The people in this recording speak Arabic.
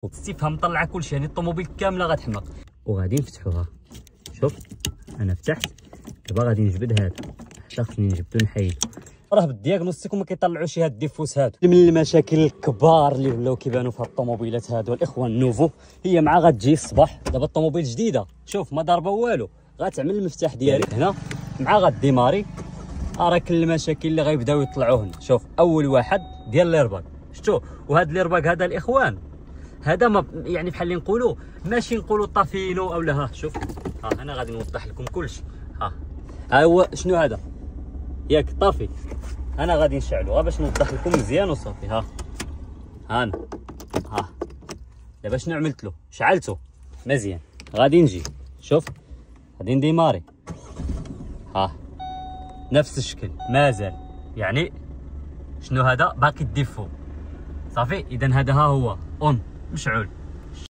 وتستفهم طلع كلشي، يعني الطوموبيل كامله غتحمق. وغادي نفتحوها. شوف انا فتحت، دابا غادي نجبد هذا حتى خصني نجبدو نحيدو. راه بالدياغنوستيك وما كيطلعوش هاد الديفوس هادو. من المشاكل الكبار اللي ولاو كيبانوا في هاد الطوموبيلات هادو الاخوان النوفو، هي مع غتجي الصباح. دابا الطوموبيل جديده، شوف ما ضاربه والو، غتعمل المفتاح ديالك هنا مع غديماري. راه كل المشاكل اللي غيبداو يطلعوا هنا. شوف اول واحد ديال ليرباك، شفتوا؟ وهذا ليرباك هذا الاخوان هذا ما يعني بحال اللي نقولوا ماشي نقولوا طافينو او لا. ها شوف، ها انا غادي نوضح لكم كلشي. ها هو شنو هذا ياك طافي، انا غادي نشعلو غير باش نوضح لكم مزيان وصافي. ها انا ها دابا شنو عملت له؟ شعلته مزيان. غادي نجي شوف غادي نديماري، ها نفس الشكل مازال، يعني شنو هذا باقي الديفو صافي. اذا هذا ها هو اون مشعول.